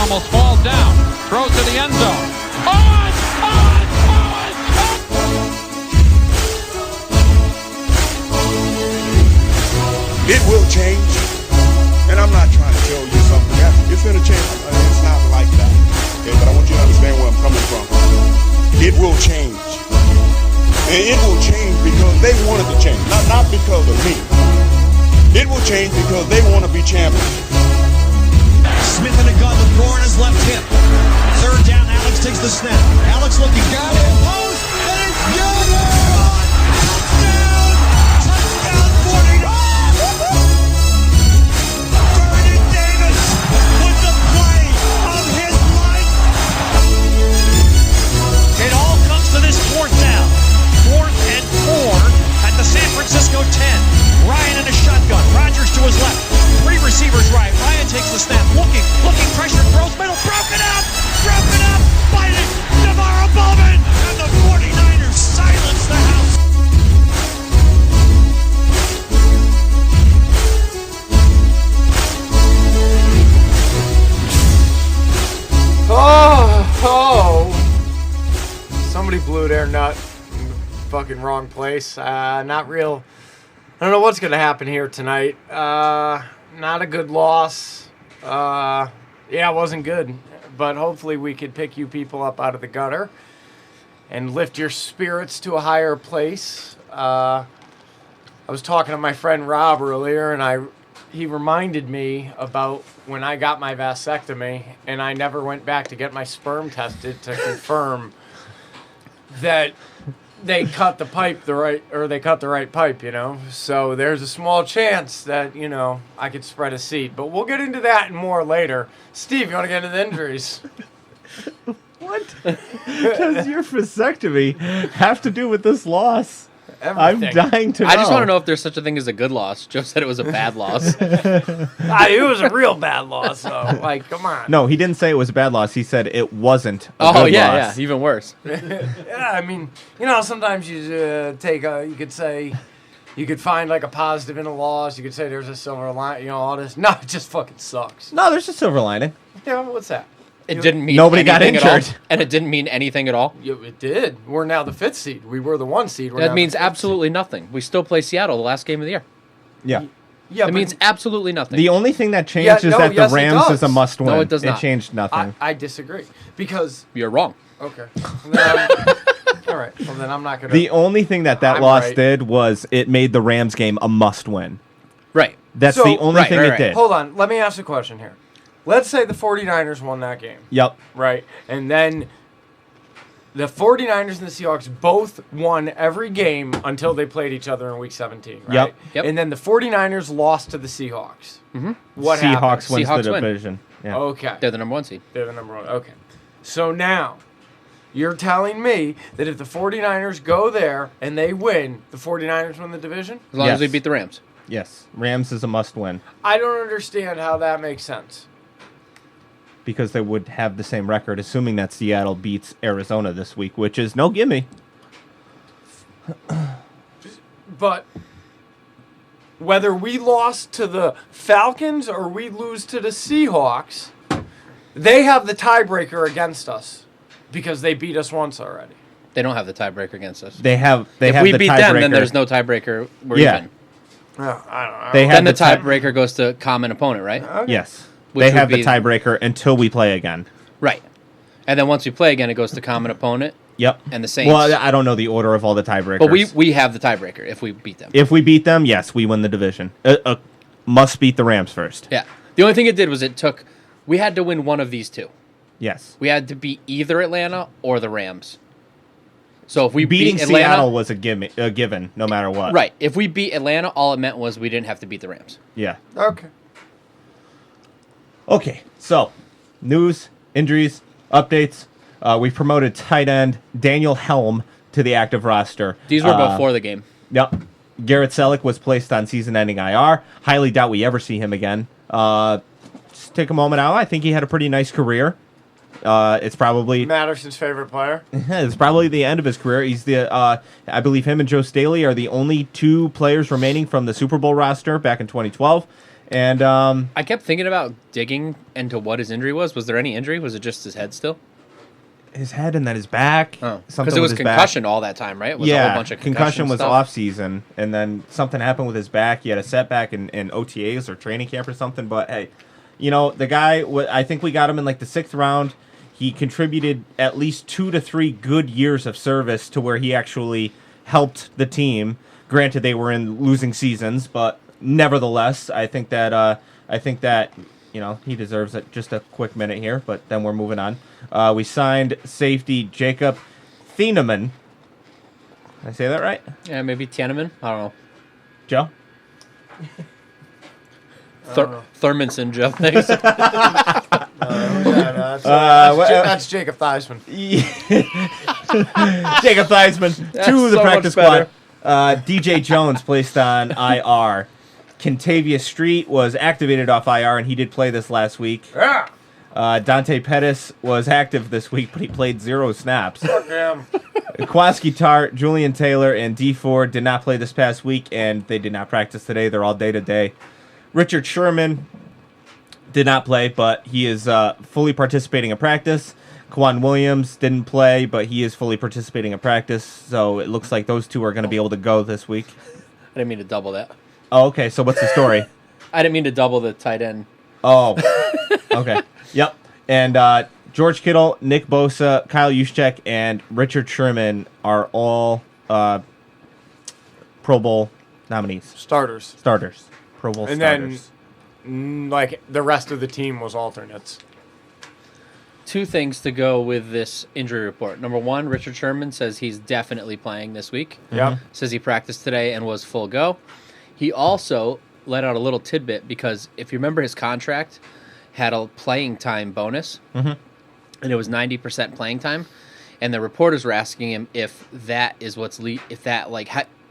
almost falls down. Throws to the end zone. Owen! Owen! Owen! It will change, and I'm not trying to tell you something. It's going to change. It's not like that, okay? But I want you to understand where I'm coming from. It will change, and it will change because they wanted to change, not because of me. It will change because they want to be champions. Smith in the gun, McGraw on his left hip. Third down, Alex takes the snap. Alex looking, got it, post, and it's good! Touchdown, 49! Vernon Davis with the play of his life. It all comes to this fourth down. 4th and 4 at the San Francisco 10. Ryan in a shotgun. Rodgers to his left. 3 receivers right. Ryan takes the snap. Looking, pressure, throws middle. Broken up! Fight it! Navarro Bowman! And the 49ers silence the house. Somebody blew their nut in the fucking wrong place. Not real. I don't know what's going to happen here tonight. Not a good loss. Yeah, it wasn't good. But hopefully we could pick you people up out of the gutter and lift your spirits to a higher place. I was talking to my friend Rob earlier, and he reminded me about when I got my vasectomy, and I never went back to get my sperm tested to confirm that they cut the right pipe, you know. So there's a small chance that, you know, I could spread a seed. But we'll get into that and more later. Steve, you want to get into the injuries? What does your vasectomy have to do with this loss? Everything. I'm dying to know. I just want to know if there's such a thing as a good loss. Joe said it was a bad loss. It was a real bad loss, though. Like, come on. No, he didn't say it was a bad loss. He said it wasn't a Oh, good yeah, loss. yeah, even worse. Yeah, I mean, you know, sometimes you you could find like a positive in a loss. You could say there's a silver line, you know, all this. No, it just fucking sucks. No, there's a silver lining. Yeah, what's that? It didn't mean Nobody got anything at all, injured. and it didn't mean anything at all. Yeah, it did. We're now the 5th seed. We were the 1 seed. We're That now means the 5th absolutely nothing. We still play Seattle the last game of the year. Yeah. seed. Yeah, It means absolutely nothing. The only thing that changed is that yes, the it Rams does. is a must-win. No, it does not. It changed nothing. I disagree because You're wrong. okay. All right. Well, then I'm not gonna. The only thing that I'm loss right. did was it made the Rams game a must-win. Right. That's So- the only Right, thing right, it right. did. Hold on. Let me ask a question here. Let's say the 49ers won that game, Yep. right? And then the 49ers and the Seahawks both won every game until they played each other in Week 17, right? Yep. And then the 49ers lost to the Seahawks. Mm-hmm. What Seahawks happened? wins Seahawks the win. division. Yeah. Okay. They're the number 1 seed. They're the number 1. Okay. So now, you're telling me that if the 49ers go there and they win, the 49ers win the division? As long Yes. as we beat the Rams. Yes. Rams is a must-win I don't understand how that makes sense. because they would have the same record, assuming that Seattle beats Arizona this week, which is no gimme. But whether we lost to the Falcons or we lose to the Seahawks, they have the tiebreaker against us because they beat us once already. They don't have the tiebreaker against us. They have if the we beat them, then tiebreaker. there's no tiebreaker. We're Yeah. even. I don't know. They Then have the tie- tiebreaker goes to common opponent, right? Yes. Which They would have the be- tiebreaker until we play again. Right. And then once we play again, it goes to common opponent. Yep. And the Saints. Well, I don't know the order of all the tiebreakers. But we have the tiebreaker if we beat them. If we beat them, yes, we win the division. Must beat the Rams first. Yeah. The only thing it did was we had to win one of these two. Yes. We had to beat either Atlanta or the Rams. So if we Beating beat Atlanta, Seattle was a given, no matter what. right? If we beat Atlanta, all it meant was we didn't have to beat the Rams. Yeah. Okay. Okay, so news, injuries, updates. We've promoted tight end Daniel Helm to the active roster. These were before the game. Yep. Garrett Selleck was placed on season-ending IR. Highly doubt we ever see him again. Just take a moment out. I think he had a pretty nice career. It's probably Madison's favorite player. it's probably the end of his career. He's the I believe him and Joe Staley are the only 2 players remaining from the Super Bowl roster back in 2012. And I kept thinking about digging into what his injury was. Was there any injury? Was it just his head still? his head and then his back. Oh, something because it was with his back. concussion all that time, right? It was a whole bunch of concussion was stuff. off season, and then something happened with his back. He had a setback in OTAs or training camp or something. But hey, the guy. I think we got him in like the 6th round. He contributed at least 2 to 3 good years of service to where he actually helped the team. Granted, they were in losing seasons, but nevertheless, I think that he deserves it. Just a quick minute here, but then we're moving on. We signed safety Jacob Thieneman. Did I say that right? Yeah, maybe Tianeman. I don't know. Joe? Thurmanson, Joe. Thanks. That's Jacob Theismann. Jacob Theismann That's to the so practice much better. squad. DJ Jones placed on IR. Kentavious Street was activated off IR, and he did play this last week. Yeah. Dante Pettis was active this week, but he played 0 snaps. Fuck him. Kwaski Tart, Julian Taylor, and D Ford did not play this past week, and they did not practice today. They're all day-to-day. Richard Sherman did not play, but he is fully participating in practice. Kwan Williams didn't play, but he is fully participating in practice, so it looks like those two are going to be able to go this week. I didn't mean to double that. Oh, okay, so what's the story? I didn't mean to double the tight end. Oh, okay. Yep. And George Kittle, Nick Bosa, Kyle Juszczyk, and Richard Sherman are all Pro Bowl nominees. Starters. Pro Bowl And starters. then, like, the rest of the team was alternates. 2 things to go with this injury report. Number 1, Richard Sherman says he's definitely playing this week. Yep. Says he practiced today and was full go. He also let out a little tidbit because if you remember his contract had a playing time bonus, and it was 90% playing time, and the reporters were asking him if that is what's they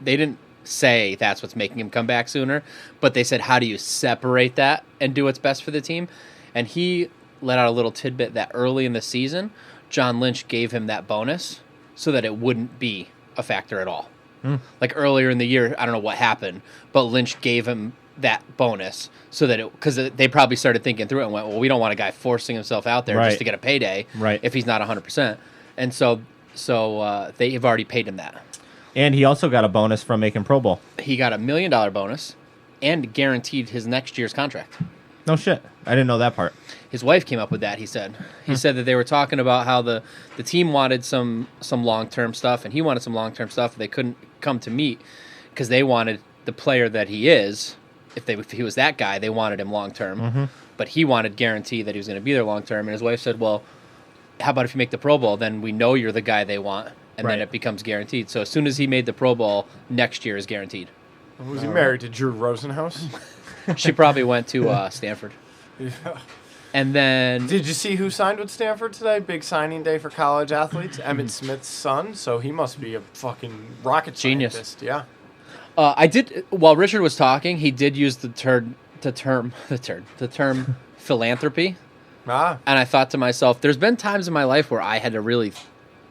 didn't say that's what's making him come back sooner, but they said how do you separate that and do what's best for the team, and he let out a little tidbit that early in the season, John Lynch gave him that bonus so that it wouldn't be a factor at all. Like earlier in the year, I don't know what happened, but Lynch gave him that bonus so that because they probably started thinking through it and went, well, we don't want a guy forcing himself out there just to get a payday if he's not 100%. And so they have already paid him that. And he also got a bonus from making Pro Bowl. He got $1 million bonus and guaranteed his next year's contract. No shit. I didn't know that part. His wife came up with that, he said. He said that they were talking about how the team wanted some long-term stuff, and he wanted some long-term stuff. They couldn't come to meet because they wanted the player that he is. If he was that guy, they wanted him long-term. But he wanted guarantee that he was going to be there long-term. And his wife said, well, how about if you make the Pro Bowl? Then we know you're the guy they want, and then it becomes guaranteed. So as soon as he made the Pro Bowl, next year is guaranteed. Was he married to Drew Rosenhaus? She probably went to Stanford. Yeah. And then... Did you see who signed with Stanford today? Big signing day for college athletes. Emmitt Smith's son, so he must be a fucking rocket Genius. scientist. Yeah. I did, while Richard was talking, he did use the term philanthropy. Ah. And I thought to myself, there's been times in my life where I had to really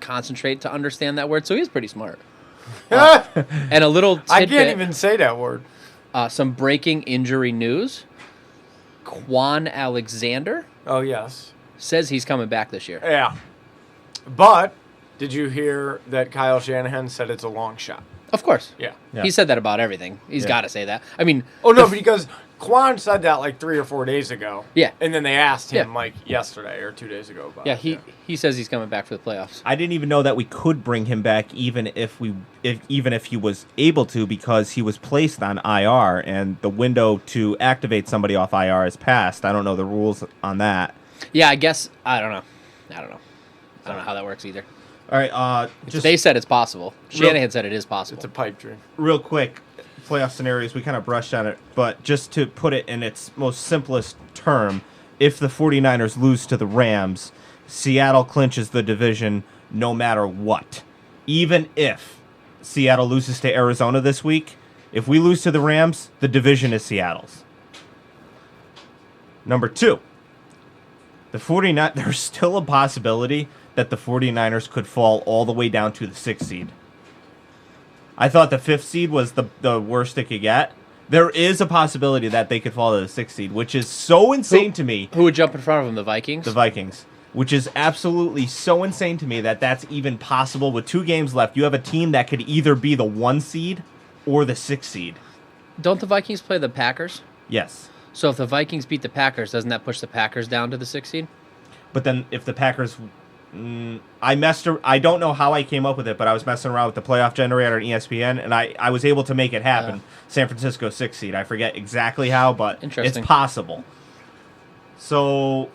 concentrate to understand that word, so he's pretty smart. And a little tidbit. I can't even say that word. Some breaking injury news. Quan Alexander Oh, yes. says he's coming back this year. Yeah. But did you hear that Kyle Shanahan said it's a long shot? Of course. Yeah. He said that about everything. He's got to say that. I mean... Oh, no, because Quan said that like 3 or 4 days ago. Yeah. And then they asked him Yeah. like yesterday or 2 days ago about Yeah, it. he says he's coming back for the playoffs. I didn't even know that we could bring him back even if he was able to, because he was placed on IR and the window to activate somebody off IR is passed. I don't know the rules on that. Yeah, I guess... I don't know. I don't know how that works either. All right, just They said it's possible. Shanahan said it is possible. It's a pipe dream. real quick, playoff scenarios, we kind of brushed on it, but just to put it in its most simplest term, if the 49ers lose to the Rams, Seattle clinches the division no matter what. Even if Seattle loses to Arizona this week, if we lose to the Rams, the division is Seattle's. Number 2, the 49ers, there's still a possibility that the 49ers could fall all the way down to the 6th seed. I thought the 5th seed was the worst it could get, There is a possibility that they could fall to the 6th seed, which is so insane to me. Who would jump in front of them? The Vikings? The Vikings. Which is absolutely so insane to me that that's even possible. With 2 games left, you have a team that could either be the 1 seed or the 6th seed. Don't the Vikings play the Packers? Yes. So if the Vikings beat the Packers, doesn't that push the Packers down to the 6th seed? But then if the Packers... I don't know how I came up with it, but I was messing around with the playoff generator on ESPN, and I was able to make it happen. San Francisco 6th seed. I forget exactly how, but it's possible. So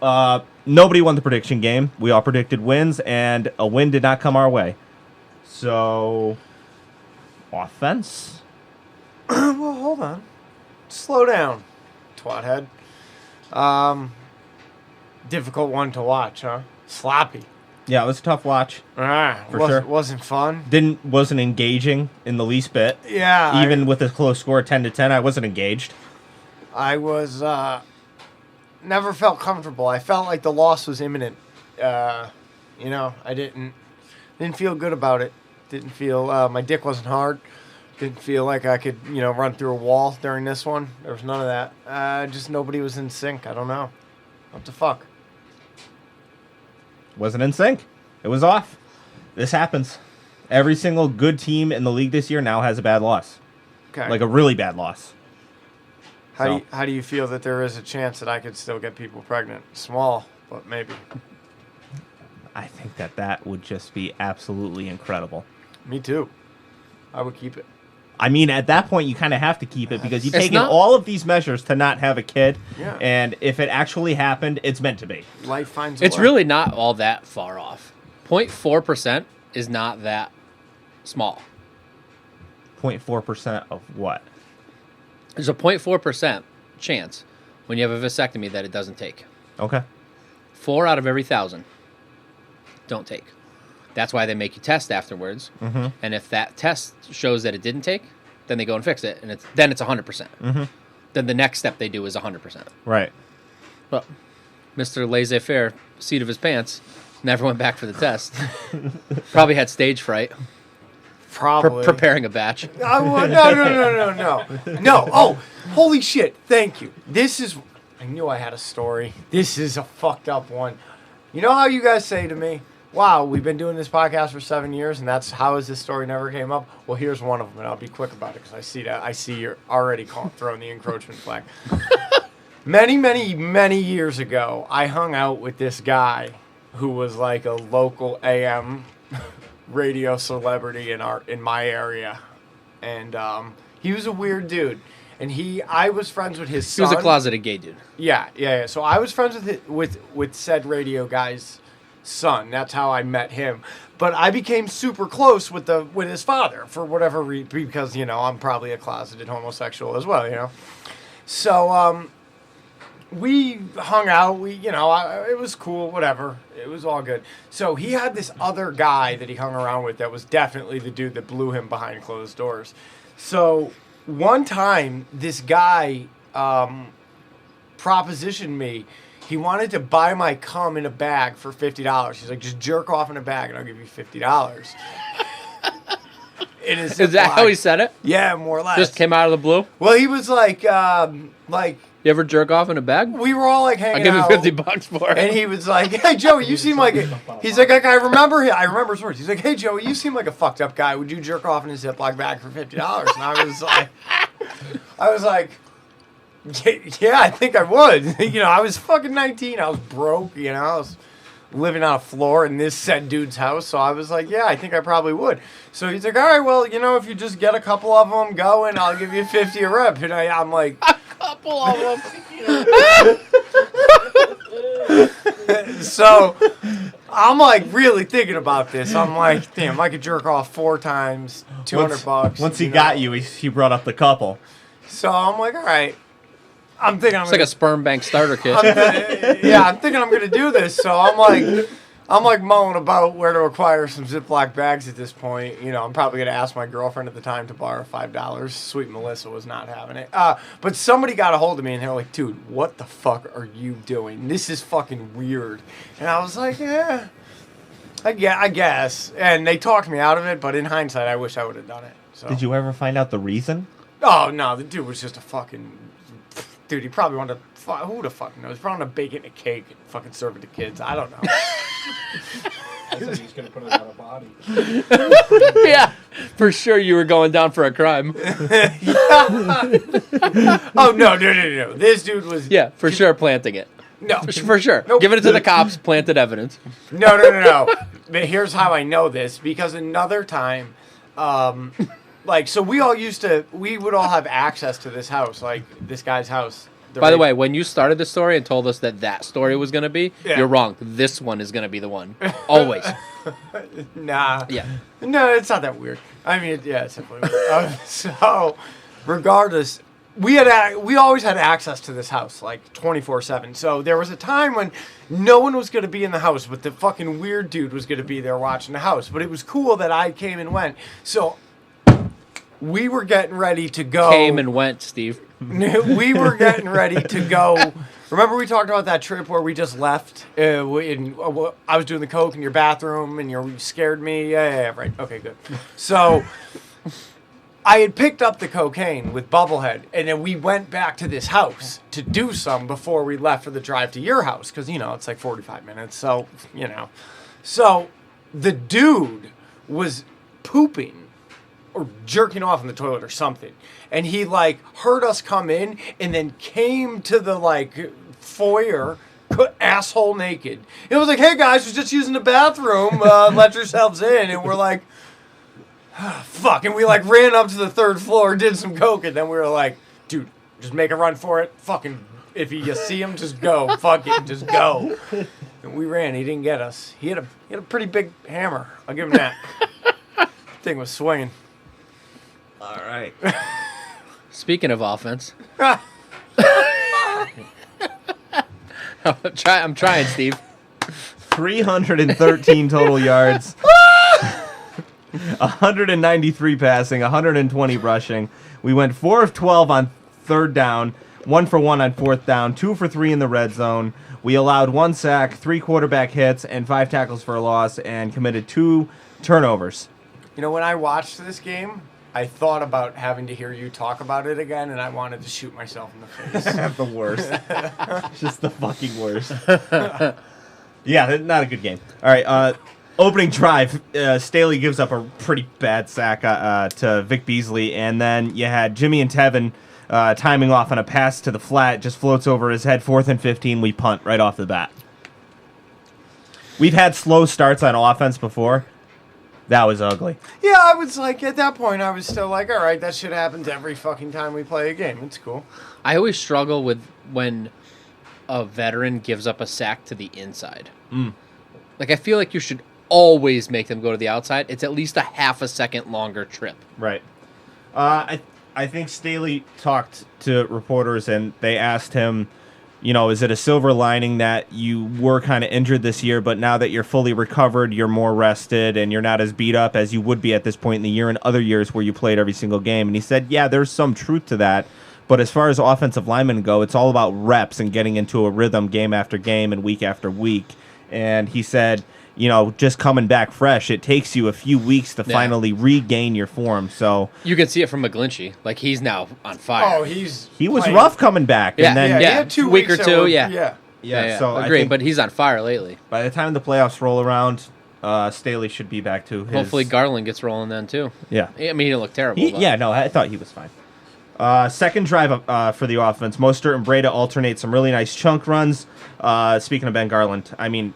nobody won the prediction game. We all predicted wins, and a win did not come our way. So, offense? Well, hold on. Slow down, twat head. Difficult one to watch, huh? Sloppy. Yeah, it was a tough watch. For sure. Wasn't fun. Wasn't engaging in the least bit. Yeah. Even with a close score, 10-10, I wasn't engaged. I was never felt comfortable. I felt like the loss was imminent. I didn't feel good about it. Didn't feel my dick wasn't hard. Didn't feel like I could run through a wall during this one. There was none of that. Just nobody was in sync. I don't know. What the fuck? Wasn't in sync. It was off. This happens. Every single good team in the league this year now has a bad loss. Okay. Like a really bad loss. How do you feel that there is a chance that I could still get people pregnant? Small, but maybe. I think that would just be absolutely incredible. Me too. I would keep it. I mean, at that point, you kind of have to keep it because you've taken all of these measures to not have a kid. Yeah. And if it actually happened, it's meant to be. Life finds a way. It's really not all that far off. 0.4% is not that small. 0.4% of what? There's a 0.4% chance when you have a vasectomy that it doesn't take. Okay. 4 out of every 1,000 don't take. That's why they make you test afterwards. Mm-hmm. And if that test shows that it didn't take, then they go and fix it, and then it's 100%. Mm-hmm. Then the next step they do is 100%. Right. But Mr. Laissez-faire, seat of his pants, never went back for the test. Probably had stage fright. Probably. Preparing a batch. No. No. Oh, holy shit. Thank you. I knew I had a story. This is a fucked up one. You know how you guys say to me, wow, we've been doing this podcast for 7 years, and that's how is this story never came up? Well, here's one of them, and I'll be quick about it because I see you're already throwing the encroachment flag. Many, many, many years ago, I hung out with this guy who was like a local AM radio celebrity in my area, and he was a weird dude. And I was friends with his son. He was a closeted gay dude. Yeah. So I was friends with said radio guy's son. That's how I met him. But I became super close with his father for whatever reason, because I'm probably a closeted homosexual as well. So we hung out. It was cool. Whatever. It was all good. So he had this other guy that he hung around with that was definitely the dude that blew him behind closed doors. So one time, this guy propositioned me. He wanted to buy my cum in a bag for $50. He's like, just jerk off in a bag and I'll give you $50. Is that how he said it? Yeah, more or less. Just came out of the blue? Well, he was like, you ever jerk off in a bag? We were all like hanging out. I'll give you $50 for it. And he was like, hey, Joey, you seem like he's like, I remember his words. He's like, hey, Joey, you seem like a fucked up guy. Would you jerk off in a Ziploc bag for $50? And I was like, yeah, I think I would. I was fucking 19. I was broke, I was living on a floor in this said dude's house. So I was like, yeah, I think I probably would. So he's like, all right, well, if you just get a couple of them going, I'll give you $50 a rep. And I'm like, a couple of them. So I'm like really thinking about this. I'm like, damn, I could jerk off 4 times, $200. Once he got you, he brought up the couple. So I'm like, all right. I'm thinking it's like a sperm bank starter kit. I'm thinking I'm gonna do this. So I'm like mulling about where to acquire some Ziploc bags at this point. I'm probably gonna ask my girlfriend at the time to borrow $5. Sweet Melissa was not having it. But somebody got a hold of me and they're like, dude, what the fuck are you doing? This is fucking weird. And I was like, yeah, I guess. And they talked me out of it, but in hindsight, I wish I would have done it. So. Did you ever find out the reason? Oh, no, the dude was just a fucking... Dude, he probably wanted to... Who the fuck knows? He probably wanted to bake it in a cake and fucking serve it to kids. I don't know. I said he's going to put it on a body. Yeah, for sure you were going down for a crime. Oh, no. This dude was... Yeah, for sure planting it. No. For sure. Nope. Giving it to the cops, planted evidence. No. But here's how I know this. Because another time... so we would all have access to this house, like this guy's house. By the way, when you started the story and told us that story was going to be, Yeah. you're wrong. This one is going to be the one. Always. Nah. Yeah. No, it's not that weird. I mean, yeah, it's simply weird. So, regardless, we always had access to this house, like 24/7. So there was a time when no one was going to be in the house, but the fucking weird dude was going to be there watching the house. But it was cool that I came and went. So we were getting ready to go. Came and went, Steve. We were getting ready to go. Remember we talked about that trip where we just left? I was doing the coke in your bathroom and you scared me. Yeah, right. Okay, good. So I had picked up the cocaine with Bubblehead, and then we went back to this house to do some before we left for the drive to your house because, it's like 45 minutes. So, So the dude was pooping or jerking off in the toilet or something. And he, heard us come in and then came to the, foyer, asshole naked. It was like, hey, guys, was just using the bathroom. Let yourselves in. And we're like, fuck. And we, ran up to the third floor, did some coke, and then we were like, dude, just make a run for it. Fucking, if you see him, just go. Fuck it, just go. And we ran. He didn't get us. He had a pretty big hammer. I'll give him that. Thing was swinging. All right. Speaking of offense. I'm trying, Steve. 313 total yards. 193 passing, 120 rushing. We went 4 of 12 on third down, 1 for 1 on fourth down, 2 for 3 in the red zone. We allowed 1 sack, 3 quarterback hits, and 5 tackles for a loss, and committed 2 turnovers. When I watched this game, I thought about having to hear you talk about it again, and I wanted to shoot myself in the face. The worst. Just the fucking worst. Yeah, not a good game. All right, opening drive, Staley gives up a pretty bad sack to Vic Beasley, and then you had Jimmy and Tevin timing off on a pass to the flat, just floats over his head, 4th and 15, we punt right off the bat. We've had slow starts on offense before. That was ugly. Yeah, I was at that point, I was still all right, that shit happens every fucking time we play a game. It's cool. I always struggle with when a veteran gives up a sack to the inside. I feel like you should always make them go to the outside. It's at least a half a second longer trip. Right. I think Staley talked to reporters, and they asked him, is it a silver lining that you were kind of injured this year, but now that you're fully recovered, you're more rested, and you're not as beat up as you would be at this point in the year and other years where you played every single game? And he said, yeah, there's some truth to that. But as far as offensive linemen go, it's all about reps and getting into a rhythm game after game and week after week. And he said, just coming back fresh, it takes you a few weeks to finally regain your form. So you can see it from McGlinchey. He's now on fire. Oh, he was rough coming back. Yeah, and then, he had 2 week or weeks two, Yeah. So agree. I think But he's on fire lately. by the time the playoffs roll around, Staley should be back to his... Hopefully Garland gets rolling then too. Yeah. I mean, he didn't look terrible. I thought he was fine. Second drive for the offense, Mostert and Breda alternate some really nice chunk runs. Speaking of Ben Garland, I mean,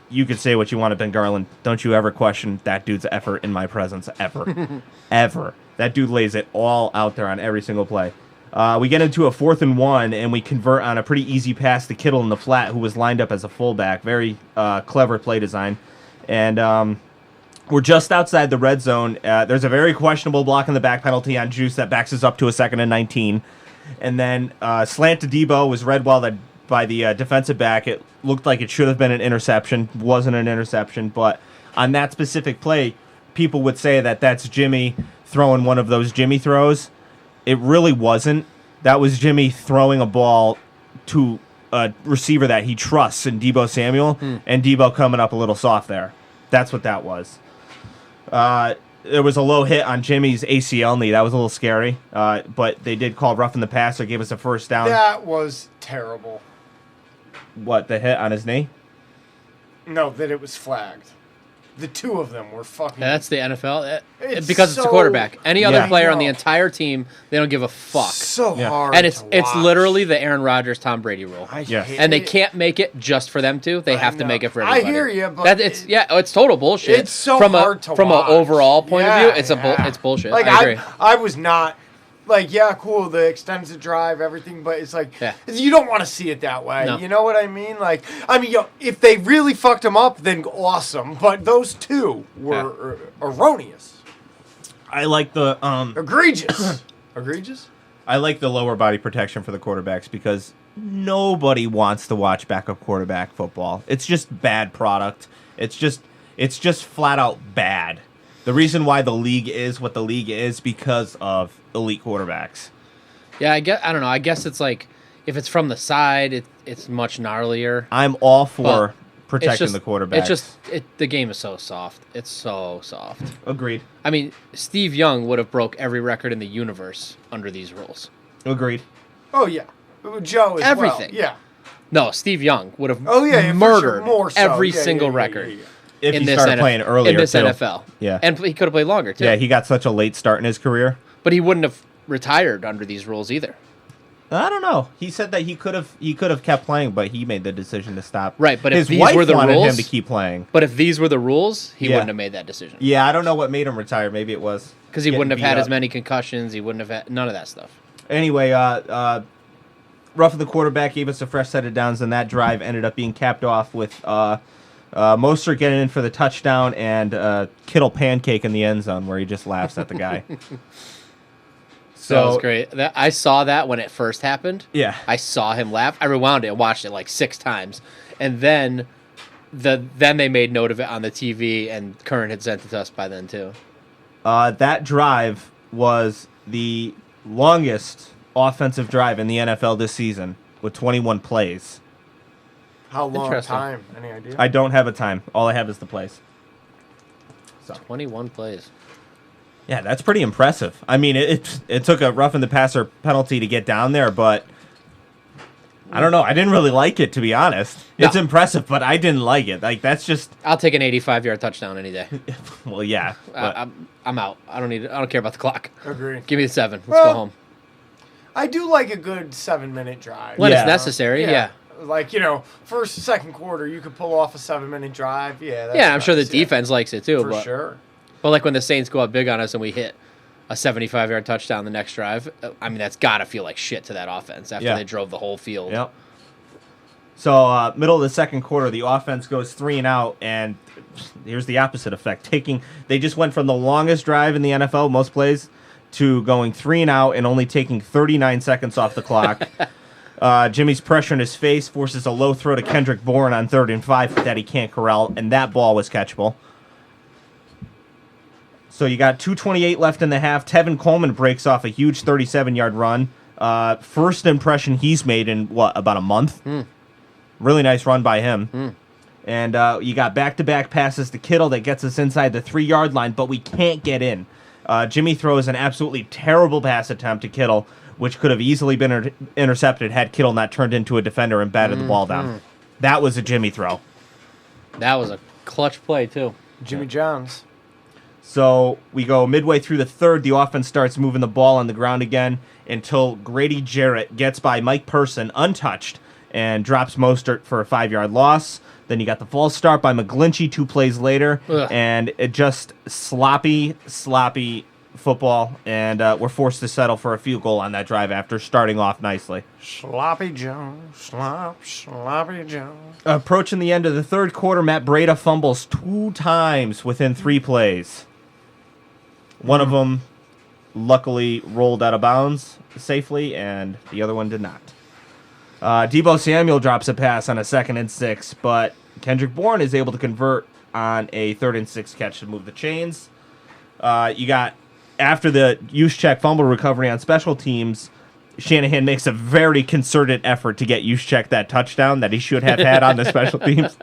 you could say what you want of Ben Garland. Don't you ever question that dude's effort in my presence, ever. Ever. That dude lays it all out there on every single play. We get into a 4th and 1, and we convert on a pretty easy pass to Kittle in the flat, who was lined up as a fullback. Very clever play design. And we're just outside the red zone. There's a very questionable block in the back penalty on Juice that backs us up to a 2nd and 19. And then slant to Debo was read by the defensive back. It looked like it should have been an interception. Wasn't an interception. But on that specific play, people would say that that's Jimmy throwing one of those Jimmy throws. It really wasn't. That was Jimmy throwing a ball to a receiver that he trusts in Debo Samuel, and Debo coming up a little soft there. That's what that was. there was a low hit on Jimmy's ACL knee. That was a little scary. But they did call roughing the passer, gave us a first down. That was terrible. What, the hit on his knee? No, that it was flagged. The two of them were fucking... That's the NFL. It's Because it's a so- quarterback. Any other Yeah. player on the No. entire team, they don't give a fuck. So Yeah. hard And it's to watch. literally the Aaron Rodgers, Tom Brady rule. I Yeah. hate And they it. can't make it just for them to. They have to know. make it for I everybody. hear you, but that, it's it's total bullshit. It's so from hard to from watch. an overall point of view. Yeah, It's yeah. it's bullshit. Like I agree. I was not like, yeah, cool, the extended drive, everything, but it's like Yeah. you don't want to see it that way. No. You know what I mean? Like, I mean, if they really fucked him up, then awesome. But those two were erroneous, I like the egregious, egregious. I like the lower body protection for the quarterbacks because nobody wants to watch backup quarterback football. It's just bad product. It's just flat out bad. The reason why the league is what the league is because of elite quarterbacks. Yeah, I don't know. I guess it's like if it's from the side, it's much gnarlier. I'm all for Well, protecting it's just, the quarterbacks. the game is so soft. It's so soft. Agreed. I mean, Steve Young would have broke every record in the universe under these rules. Agreed. Oh yeah, Joe as Everything. well. Yeah. No, Steve Young would have Oh yeah, for murdered sure. More so. every Yeah, single yeah, yeah, record yeah, yeah. If in he this started playing earlier in this too. NFL. Yeah. And he could have played longer too. Yeah, he got such a late start in his career. But he wouldn't have retired under these rules either. I don't know. He said that he could have kept playing, but he made the decision to stop. Right, but if his these wife were the wanted rules- him to keep playing. But if these were the rules, he Yeah. wouldn't have made that decision. Yeah, I don't know what made him retire. Maybe it was Because he getting wouldn't have beat had up. as many concussions. He wouldn't have had none of that stuff. Anyway, roughing the quarterback gave us a fresh set of downs, and that drive ended up being capped off with Mostert getting in for the touchdown and Kittle pancake in the end zone where he just laughs at the guy. So that was great. I saw that when it first happened. Yeah. I saw him laugh. I rewound it and watched it like 6 times. And then they made note of it on the TV, and Curran had sent it to us by then too. That drive was the longest offensive drive in the NFL this season with 21 plays. How long Interesting. time? Any idea? I don't have a time. All I have is the plays. 21 plays. Yeah, that's pretty impressive. I mean, it took a roughing the passer penalty to get down there, but I don't know. I didn't really like it, to be honest. No. It's impressive, but I didn't like it. Like, that's just, I'll take an 85-yard touchdown any day. well, yeah. But I'm out. I don't care about the clock. Agree. Give me the 7. Let's Well, go home. I do like a good 7-minute drive. When Yeah. it's necessary, yeah. Like, first, second quarter, you could pull off a 7-minute drive. Yeah, that's Yeah, I'm sure the nice, yeah. defense likes it too. For but, sure. but like when the Saints go up big on us and we hit a 75-yard touchdown the next drive, I mean, that's got to feel like shit to that offense after Yeah. they drove the whole field. Yep. So, middle of the second quarter, the offense goes 3 and out, and here's the opposite effect. They just went from the longest drive in the NFL, most plays, to going 3 and out and only taking 39 seconds off the clock. Jimmy's pressure in his face forces a low throw to Kendrick Bourne on 3rd and 5 that he can't corral, and that ball was catchable. So you got 2:28 left in the half. Tevin Coleman breaks off a huge 37-yard run. First impression he's made in, about a month? Really nice run by him. And you got back-to-back passes to Kittle that gets us inside the 3-yard line, but we can't get in. Jimmy throws an absolutely terrible pass attempt to Kittle, which could have easily been intercepted had Kittle not turned into a defender and batted the ball down. That was a Jimmy throw. That was a clutch play too. Jimmy Johns. So we go midway through the third. The offense starts moving the ball on the ground again until Grady Jarrett gets by Mike Person untouched and drops Mostert for a 5-yard loss. Then you got the false start by McGlinchey 2 plays later. Ugh. And it just sloppy football. And we're forced to settle for a field goal on that drive after starting off nicely. Sloppy Joe. Sloppy Joe. Approaching the end of the third quarter, Matt Breida fumbles 2 times within 3 plays. One of them luckily rolled out of bounds safely, and the other one did not. Deebo Samuel drops a pass on a 2nd and 6, but Kendrick Bourne is able to convert on a 3rd and 6 catch to move the chains. You got, after the Juszczyk fumble recovery on special teams, Shanahan makes a very concerted effort to get Juszczyk that touchdown that he should have had on the special teams.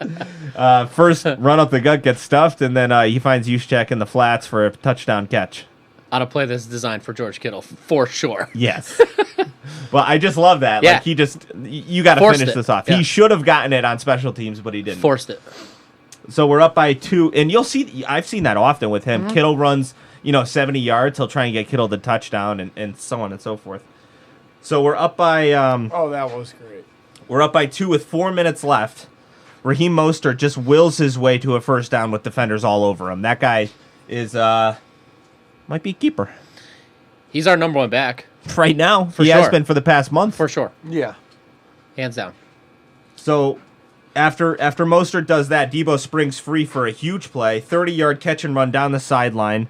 First run up the gut gets stuffed, and then he finds Juszczyk in the flats for a touchdown catch. On a play that's designed for George Kittle, for sure. Yes. Well, I just love that. Yeah. Like, you got to Forced finish it. this off. Yeah. He should have gotten it on special teams, but he didn't. Forced it. So we're up by 2, and you'll see, I've seen that often with him. Kittle runs, 70 yards. He'll try and get Kittle the touchdown and so on and so forth. So we're up by Oh, that was great. we're up by 2 with 4 minutes left. Raheem Mostert just wills his way to a first down with defenders all over him. That guy is might be a keeper. He's our number one back, Right now, For he has sure. been for the past month. for sure. Yeah. Hands down. So after Mostert does that, Debo springs free for a huge play, 30-yard catch and run down the sideline.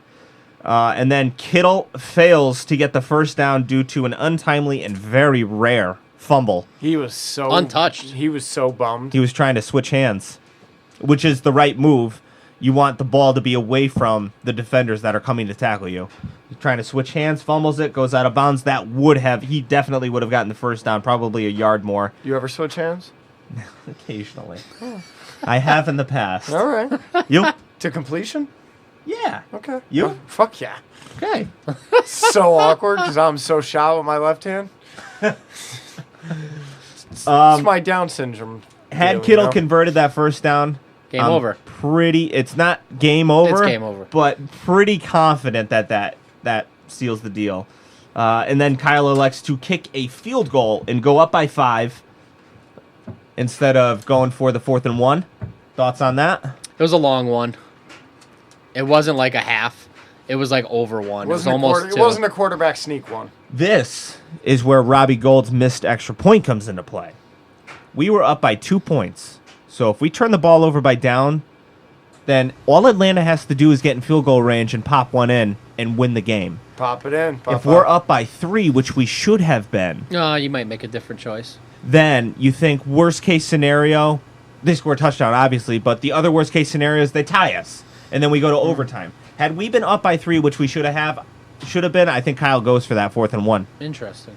And then Kittle fails to get the first down due to an untimely and very rare fumble. He was so Untouched. He was so bummed. He was trying to switch hands, which is the right move. You want the ball to be away from the defenders that are coming to tackle you. He's trying to switch hands, fumbles it, goes out of bounds. He definitely would have gotten the first down, probably a yard more. You ever switch hands? Occasionally. I have in the past. All right. You? To completion? Yeah. Okay. You? Fuck yeah. Okay. So awkward because I'm so shy with my left hand. It's my Down syndrome. Had deal, Kittle you know? converted that first down, Game over. It's not game over. It's game over. But pretty confident that seals the deal. And then Kyle elects to kick a field goal and go up by 5 instead of going for the 4th and 1. Thoughts on that? It was a long one. It wasn't like a half. It was like over one. It was almost It two. wasn't a quarterback sneak one. This is where Robbie Gould's missed extra point comes into play. We were up by 2 points. So if we turn the ball over by down, then all Atlanta has to do is get in field goal range and pop one in and win the game. Pop it in. If we're up by 3, which we should have been, You might make a different choice. then you think worst case scenario, they score a touchdown, obviously, but the other worst case scenario is they tie us, and then we go to overtime. Had we been up by 3, which we should have been, I think Kyle goes for that 4th and 1. Interesting.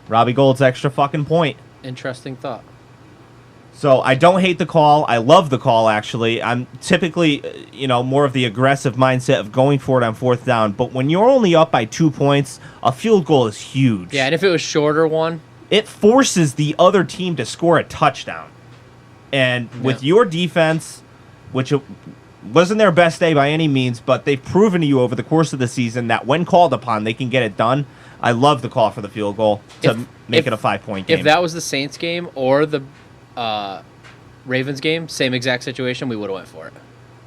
Robbie Gould's extra fucking point. Interesting thought. So I don't hate the call. I love the call, actually. I'm typically, more of the aggressive mindset of going for it on 4th down. But when you're only up by 2 points, a field goal is huge. Yeah, and if it was shorter one, It forces the other team to score a touchdown. And with your defense, which it wasn't their best day by any means, but they've proven to you over the course of the season that when called upon, they can get it done. I love the call for the field goal to make it a 5-point game. if that was the Saints game or the Ravens game, same exact situation, we would have went for it.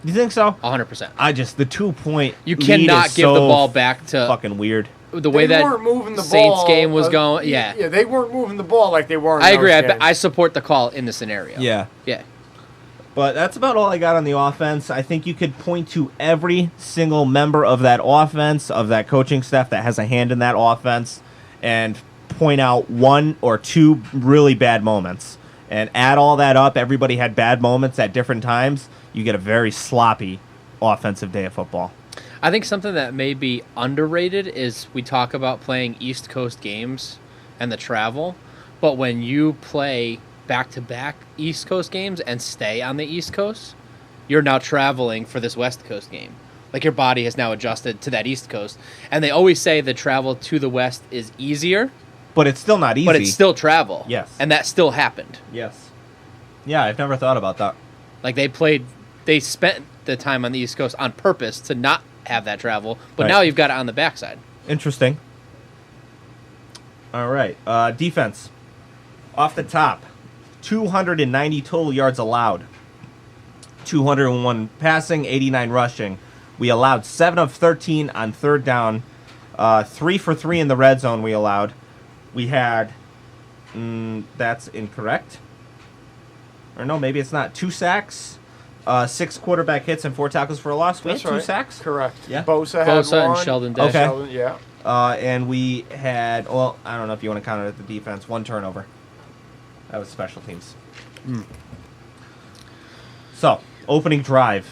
You think so? 100%. The 2-point You lead cannot is give so the ball back to fucking weird. the way They that weren't moving the Saints ball, game was going. Yeah, Yeah, they weren't moving the ball like they were in I agree. those games. I support the call in the scenario. Yeah. Yeah. But that's about all I got on the offense. I think you could point to every single member of that offense, of that coaching staff that has a hand in that offense, and point out 1 or 2 really bad moments. And add all that up, everybody had bad moments at different times. You get a very sloppy offensive day of football. I think something that may be underrated is we talk about playing East Coast games and the travel, but when you play back-to-back East Coast games and stay on the East Coast, you're now traveling for this West Coast game. Like your body has now adjusted to that East Coast. And they always say the travel to the West is easier, But it's still not easy. but it's still travel. Yes. And that still happened. Yes. Yeah, I've never thought about that. Like they spent the time on the East Coast on purpose to not have that travel, but Right. now you've got it on the backside. Interesting. All right. Defense. Off the top, 290 total yards allowed. 201 passing, 89 rushing. We allowed 7 of 13 on 3rd down. 3 for 3 in the red zone we allowed. We had... that's incorrect. Or no, maybe it's not. 2 sacks, 6 quarterback hits, and 4 tackles for a loss. We That's had 2 right. Sacks? Correct. Yeah. Bosa had Bosa one. and Sheldon Day. Okay. Sheldon, yeah. And we had, well, I don't know if you want to count it at the defense, 1 turnover. That was special teams. So, opening drive.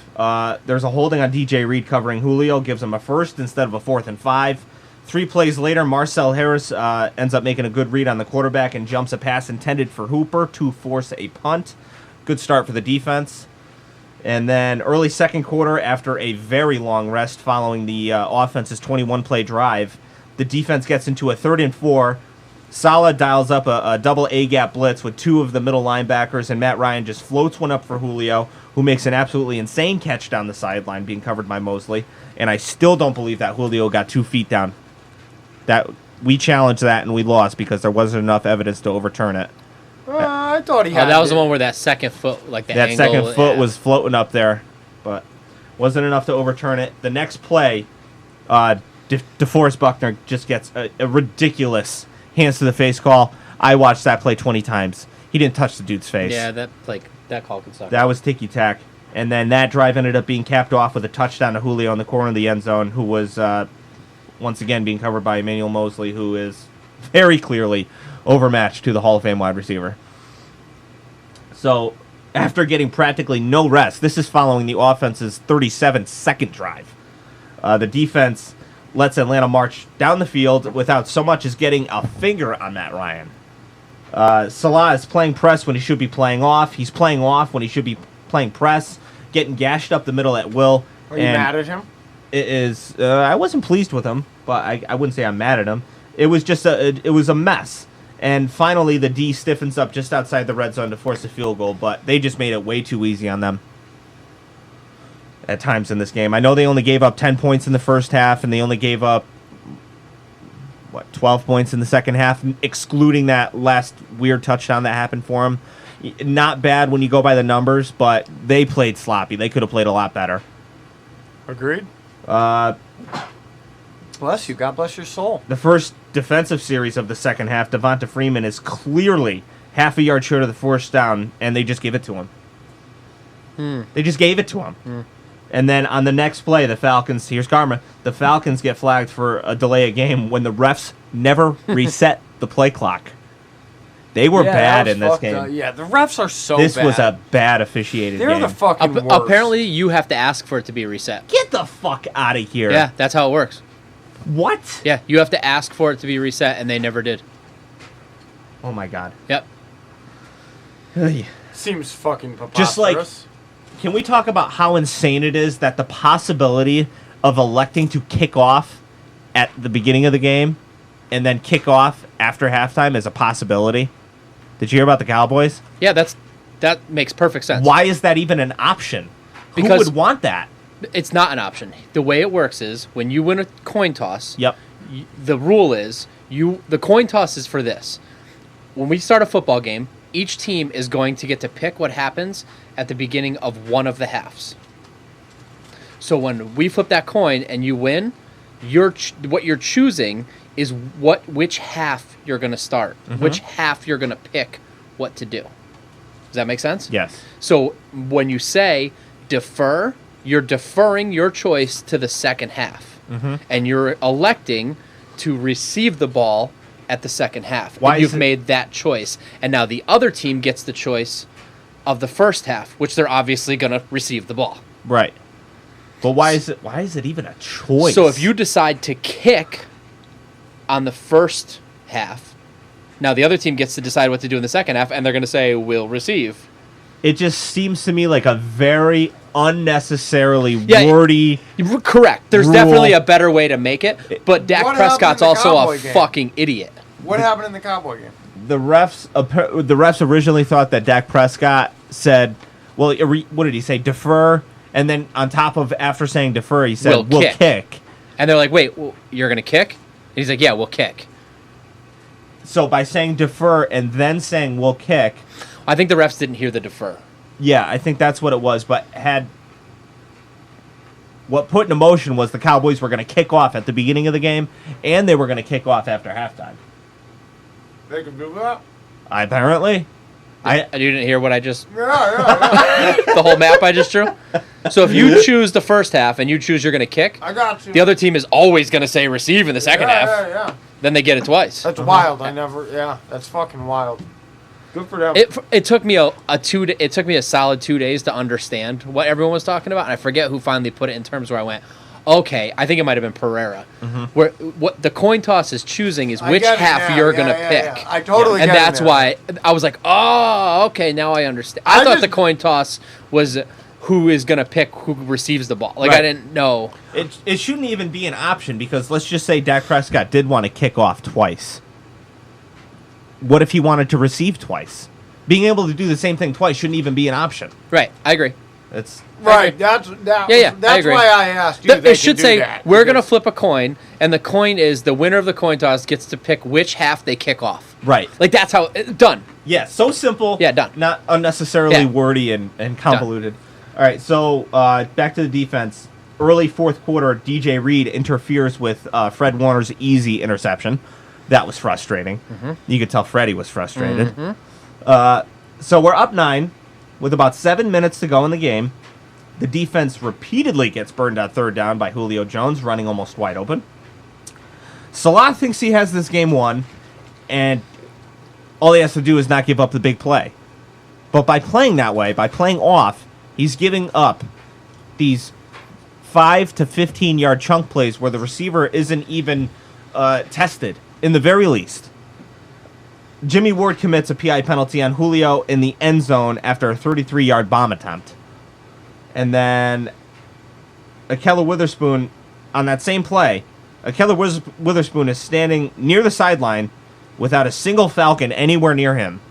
There's a holding on DJ Reed covering Julio, gives him a first instead of a 4th and 5. 3 plays later, Marcel Harris ends up making a good read on the quarterback and jumps a pass intended for Hooper to force a punt. Good start for the defense. And then early second quarter, after a very long rest following the offense's 21-play drive, the defense gets into a 3rd and 4. Saleh dials up a double A-gap blitz with 2 of the middle linebackers, and Matt Ryan just floats one up for Julio, who makes an absolutely insane catch down the sideline, being covered by Mosley. And I still don't believe that Julio got 2 feet down. That we challenged that and we lost because there wasn't enough evidence to overturn it. I thought he had. that was the one where that second foot, like the That angle, second foot yeah. was floating up there, but wasn't enough to overturn it. The next play, DeForest Buckner just gets a ridiculous hands to the face call. I watched that play 20 times. He didn't touch the dude's face. Yeah, that call can suck. That was ticky-tack. And then that drive ended up being capped off with a touchdown to Julio in the corner of the end zone, who was once again being covered by Emmanuel Mosley, who is very clearly overmatched to the Hall of Fame wide receiver. So, after getting practically no rest, this is following the offense's 37-second drive. The defense lets Atlanta march down the field without so much as getting a finger on Matt Ryan. Salah is playing press when he should be playing off. He's playing off when he should be playing press, getting gashed up the middle at will. Are you mad at him? It is. I wasn't pleased with him, but I wouldn't say I'm mad at him. It was just it was a mess. And finally, the D stiffens up just outside the red zone to force a field goal, but they just made it way too easy on them at times in this game. I know they only gave up 10 points in the first half, and they only gave up 12 points in the second half, excluding that last weird touchdown that happened for them. Not bad when you go by the numbers, but they played sloppy. They could have played a lot better. Agreed. Bless you. God bless your soul. The first defensive series of the second half, Devonta Freeman is clearly half a yard short of the first down, and they just give it to him. They just gave it to him. And then on the next play, the Falcons, here's karma, the Falcons get flagged for a delay of game when the refs never reset the play clock. They were bad in this game. Yeah, the refs are so This bad. was a bad officiated game. They're the fucking worst. Apparently, you have to ask for it to be reset. Get the fuck out of here. Yeah, that's how it works. What? Yeah, you have to ask for it to be reset, and they never did. Oh, my God. Yep. Seems fucking preposterous. Just like, can we talk about how insane it is that the possibility of electing to kick off at the beginning of the game and then kick off after halftime is a possibility? Did you hear about the Cowboys? Yeah, that makes perfect sense. Why is that even an option? Because- Who would want that? It's not an option. The way it works is when you win a coin toss, Yep. the rule is the coin toss is for this. When we start a football game, each team is going to get to pick what happens at the beginning of one of the halves. So when we flip that coin and you win, what you're choosing is which half you're going to start, which half you're going to pick what to do. Does that make sense? Yes. So when you say defer, you're deferring your choice to the second half, and you're electing to receive the ball at the second half. Why And is you've it- made that choice, and now the other team gets the choice of the first half, which they're obviously going to receive the ball. Right. But why is it even a choice? So if you decide to kick on the first half, now the other team gets to decide what to do in the second half, and they're going to say, we'll receive. It just seems to me like a very unnecessarily Yeah, wordy. Correct. There's Rule. definitely a better way to make it, but Dak What Prescott's happened in the also a Cowboy game? fucking idiot. What happened in the Cowboy game? The refs originally thought that Dak Prescott said, well, what did he say? Defer. And then on top of after saying defer, he said, we'll kick. And they're like, wait, you're going to kick? And he's like, yeah, we'll kick. So by saying defer and then saying we'll kick, I think the refs didn't hear the defer. yeah, I think that's what it was. But what put in motion was the Cowboys were going to kick off at the beginning of the game, and they were going to kick off after halftime. They can do that? Apparently. You didn't hear what I just... Yeah. the whole map I just drew? So if you choose the first half and you choose you're going to kick, I got you. the other team is always going to say receive in the second half. Yeah. Then they get it twice. That's wild. That's fucking wild. Good for them. It took me a solid 2 days to understand what everyone was talking about, and I forget who finally put it in terms where I went, okay, I think it might have been Pereira. Where what the coin toss is choosing is which get it half now. you're Yeah, gonna yeah, pick. yeah. I totally and get it that's now. why I was like, oh, okay, now I understand. I thought the coin toss was who is gonna pick who receives the ball. Like I Right. didn't know. It shouldn't even be an option because let's just say Dak Prescott did want to kick off twice. What if he wanted to receive twice? Being able to do the same thing twice shouldn't even be an option. Right, I agree. It's Right. That's I That's agree. why I asked you. It should say we're gonna flip a coin, and the coin is the winner of the coin toss gets to pick which half they kick off. right. Like that's how done. Yeah, so simple. Yeah, done. Not unnecessarily Yeah. wordy and convoluted. All right, so back to the defense. Early fourth quarter, DJ Reed interferes with Fred Warner's easy interception. That was frustrating. You could tell Freddie was frustrated. So we're up 9 with about 7 minutes to go in the game. The defense repeatedly gets burned on third down by Julio Jones, running almost wide open. Salah thinks he has this game won, and all he has to do is not give up the big play. But by playing that way, by playing off, he's giving up these 5 to 15-yard chunk plays where the receiver isn't even tested, in the very least. Jimmy Ward commits a PI penalty on Julio in the end zone after a 33-yard bomb attempt. And then Akella Witherspoon, on that same play, Akella Witherspoon is standing near the sideline without a single Falcon anywhere near him.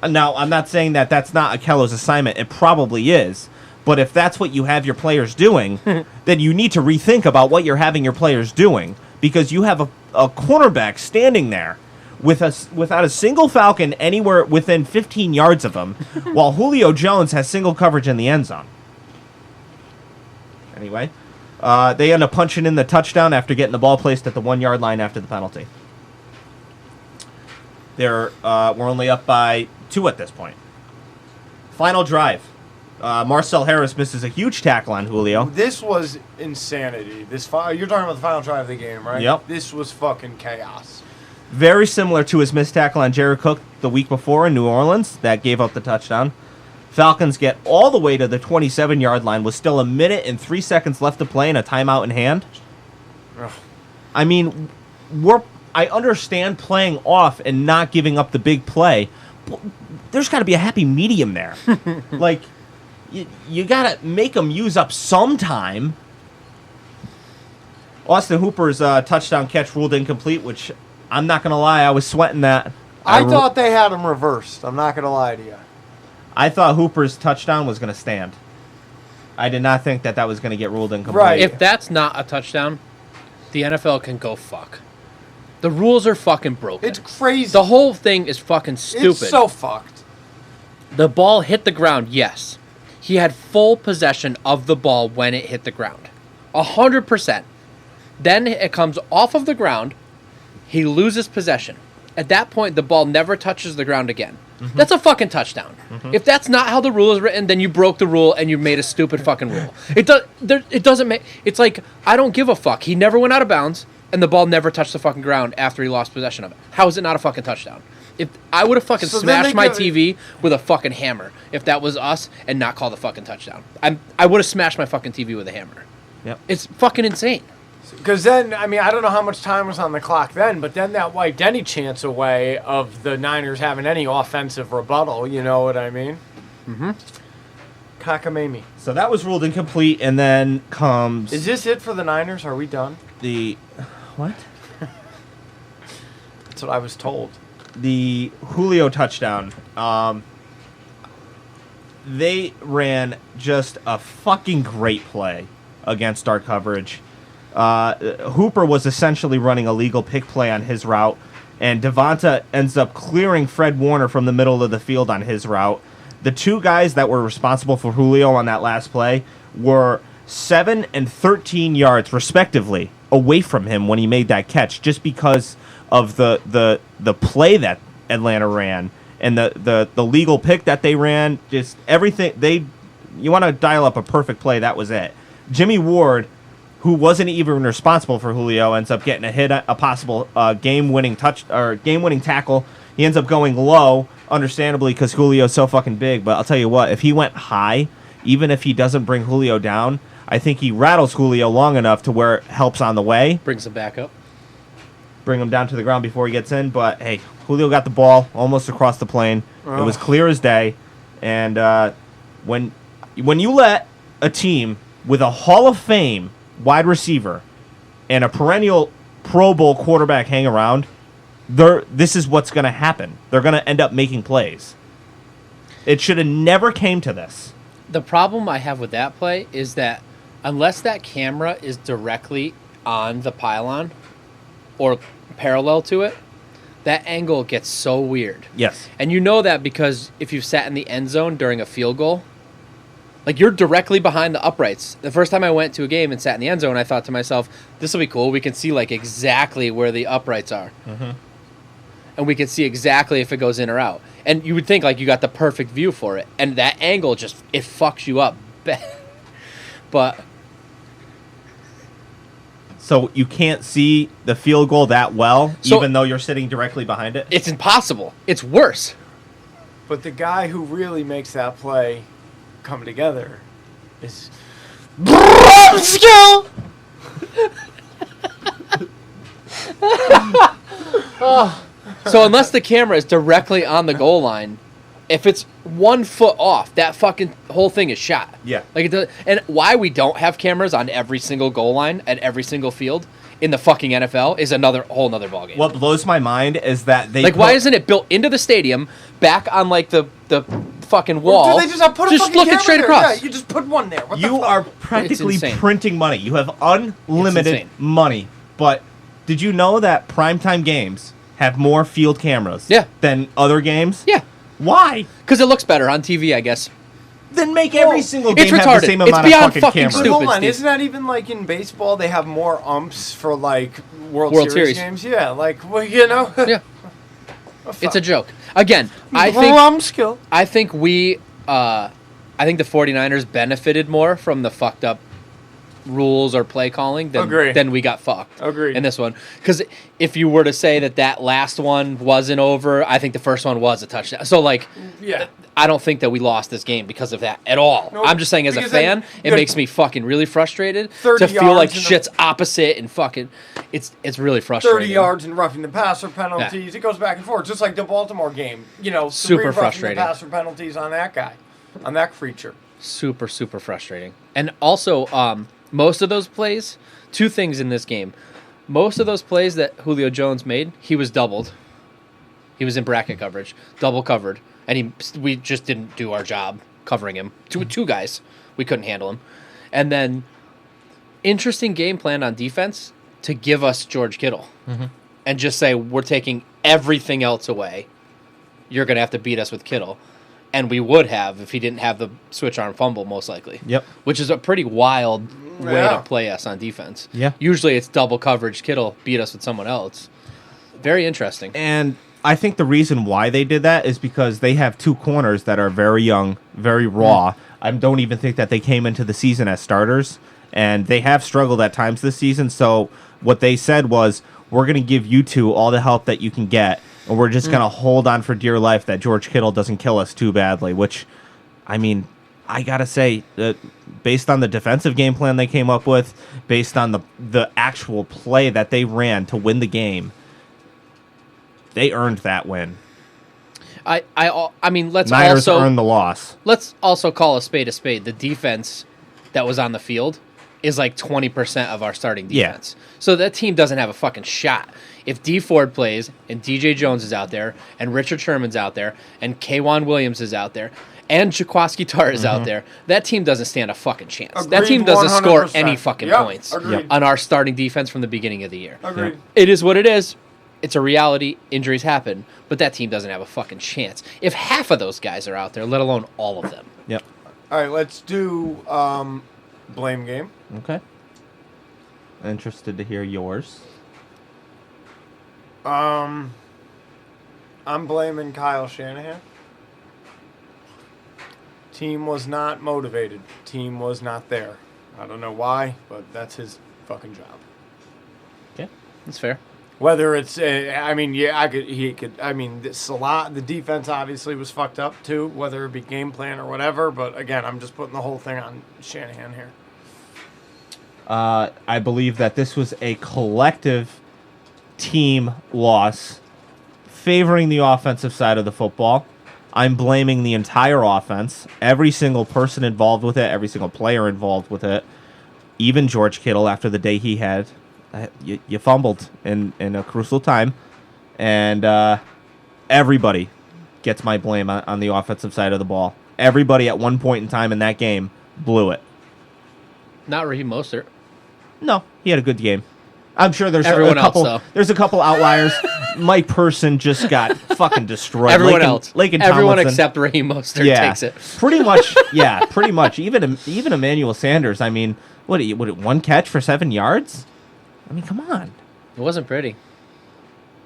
Now, I'm not saying that that's not Akella's assignment. It probably is. But if that's what you have your players doing, then you need to rethink about what you're having your players doing. Because you have a cornerback standing there without a single Falcon anywhere within 15 yards of him, while Julio Jones has single coverage in the end zone. Anyway, they end up punching in the touchdown after getting the ball placed at the 1 yard line after the penalty. We're only up by 2 at this point. Final drive. Marcel Harris misses a huge tackle on Julio. This was insanity. You're talking about the final drive of the game, right? Yep. This was fucking chaos. Very similar to his missed tackle on Jared Cook the week before in New Orleans. That gave up the touchdown. Falcons get all the way to the 27-yard line with still 1 minute and 3 seconds left to play and a timeout in hand. Ugh. I mean, I understand playing off and not giving up the big play, but there's got to be a happy medium there. Like, you got to make them use up some time. Austin Hooper's touchdown catch ruled incomplete, which I'm not going to lie, I was sweating that. I thought they had him reversed. I'm not going to lie to you. I thought Hooper's touchdown was going to stand. I did not think that was going to get ruled incomplete. Right. If that's not a touchdown, the NFL can go fuck. The rules are fucking broken. It's crazy. The whole thing is fucking stupid. It's so fucked. The ball hit the ground, yes. He had full possession of the ball when it hit the ground. 100%. Then it comes off of the ground. He loses possession. At that point, the ball never touches the ground again. That's a fucking touchdown. If that's not how the rule is written, then you broke the rule and you made a stupid fucking rule. It doesn't make... It's like, I don't give a fuck. He never went out of bounds, and the ball never touched the fucking ground after he lost possession of it. How is it not a fucking touchdown? If I would have fucking So then smashed they my give- TV with a fucking hammer if that was us and not called a fucking touchdown. I would have smashed my fucking TV with a hammer. Yep. It's fucking insane. Because then, I mean, I don't know how much time was on the clock then, but then that wiped any chance away of the Niners having any offensive rebuttal, you know what I mean? Mm-hmm. Cockamamie. So that was ruled incomplete, and then comes Is this it for the Niners? Are we done? the... What? That's what I was told. The Julio touchdown. They ran just a fucking great play against our coverage. Hooper was essentially running a legal pick play on his route, and Devonta ends up clearing Fred Warner from the middle of the field on his route. The two guys that were responsible for Julio on that last play were 7 and 13 yards, respectively, away from him when he made that catch, just because of the play that Atlanta ran and the legal pick that they ran. Just everything you want to dial up a perfect play, that was it. Jimmy Ward, who wasn't even responsible for Julio, ends up getting a possible game-winning tackle. He ends up going low, understandably, because Julio's so fucking big. But I'll tell you what, if he went high, even if he doesn't bring Julio down, I think he rattles Julio long enough to where it helps on the way. Brings him back up. Bring him down to the ground before he gets in. But, hey, Julio got the ball almost across the plane. It was clear as day. And when you let a team with a Hall of Fame wide receiver and a perennial Pro Bowl quarterback hang around, this is what's going to happen. They're going to end up making plays. It should have never came to this. The problem I have with that play is that unless that camera is directly on the pylon or parallel to it, that angle gets so weird. Yes. And you know that because if you've sat in the end zone during a field goal, like you're directly behind the uprights. The first time I went to a game and sat in the end zone, I thought to myself, this will be cool. We can see like exactly where the uprights are. Mm-hmm. And we can see exactly if it goes in or out. And you would think like you got the perfect view for it. And that angle just, it fucks you up. But so you can't see the field goal that well, So- even though you're sitting directly behind it? it's impossible. It's worse. But the guy who really makes that play come together is skill. So unless the camera is directly on the goal line, if it's 1 foot off, that fucking whole thing is shot. Yeah. Like it does, and why we don't have cameras on every single goal line at every single field in the fucking NFL is whole nother ballgame. What blows my mind is that they Why isn't it built into the stadium, back on like the fucking wall? Do they just put a fucking look it camera straight there? across. Yeah, you just put one there. What the You fuck? are practically It's insane. printing money. You have unlimited insane. money. But did you know that primetime games have more field cameras Yeah. than other games? Yeah, Why? because it looks better on TV, I guess. Then make every single it's game have the retarded. same It's amount beyond of fucking fucking cameras. But stupid. hold on, Steve. isn't that even like in baseball? They have more umps for like World World Series Series. games. Yeah, like well, you know. Yeah, it's a joke. Again, I think we, I think the 49ers benefited more from the fucked up rules or play calling than we got fucked. Agreed. In this one. Because if you were to say that last one wasn't over, I think the first one was a touchdown. So, like, Yeah. I don't think that we lost this game because of that at all. Nope. I'm just saying as a Because then fan, you it had makes me fucking really frustrated 30 to feel like yards in the- shit's opposite and fucking, it's really frustrating. 30 yards and roughing the passer penalties. It goes back and forth, just like the Baltimore game. You know, Super 3 roughing frustrating. the passer penalties on that guy, on that creature. Super, super frustrating. And also, most of those plays, 2 things in this game. Most of those plays that Julio Jones made, he was doubled. He was in bracket coverage, double covered, and we just didn't do our job covering him. Two guys, we couldn't handle him. And then, interesting game plan on defense to give us George Kittle. And just say, we're taking everything else away. You're going to have to beat us with Kittle. And we would have if he didn't have the switch arm fumble, most likely. Yep. Which is a pretty wild way Yeah. to play us on defense. Yeah. Usually it's double coverage. Kittle beat us with someone else. Very interesting. And I think the reason why they did that is because they have 2 corners that are very young, very raw. I don't even think that they came into the season as starters, and they have struggled at times this season. So what they said was, we're going to give you 2 all the help that you can get, and we're just going to hold on for dear life that George Kittle doesn't kill us too badly, which, I mean, I got to say, based on the defensive game plan they came up with, based on the actual play that they ran to win the game, they earned that win. I mean, Niners earned the loss. Let's also call a spade a spade. The defense that was on the field is like 20% of our starting defense. Yeah. So that team doesn't have a fucking shot. If D Ford plays and DJ Jones is out there and Richard Sherman's out there and K'Wan Williams is out there and Jaquaski Tartt is out there, that team doesn't stand a fucking chance. That Agreed, team doesn't score 100%. any fucking Yep, points agreed. on our starting defense from the beginning of the year. Agreed. It is what it is. It's a reality. Injuries happen. But that team doesn't have a fucking chance. If half of those guys are out there, let alone all of them. Yep. All right, let's do blame game. Okay. Interested to hear yours. I'm blaming Kyle Shanahan. Team was not motivated. Team was not there. I don't know why, but that's his fucking job. Okay, that's fair. Whether it's, I mean, yeah, I mean, the defense obviously was fucked up too, whether it be game plan or whatever. But again, I'm just putting the whole thing on Shanahan here. I believe that this was a collective team loss favoring the offensive side of the football. I'm blaming the entire offense, every single person involved with it, every single player involved with it, even George Kittle after the day he had. You fumbled in a crucial time, and everybody gets my blame on the offensive side of the ball. Everybody at one point in time in that game blew it. Not Raheem Mostert. No, he had a good game. I'm sure there's Everyone a couple. else, though. There's a couple outliers. Mike Person just got fucking destroyed. Everyone else. Lakin Everyone Tomlinson. except Raheem Mostert takes it. Pretty much. Yeah, pretty much. Even Emmanuel Sanders. I mean, what one catch for 7 yards? I mean, come on. It wasn't pretty. It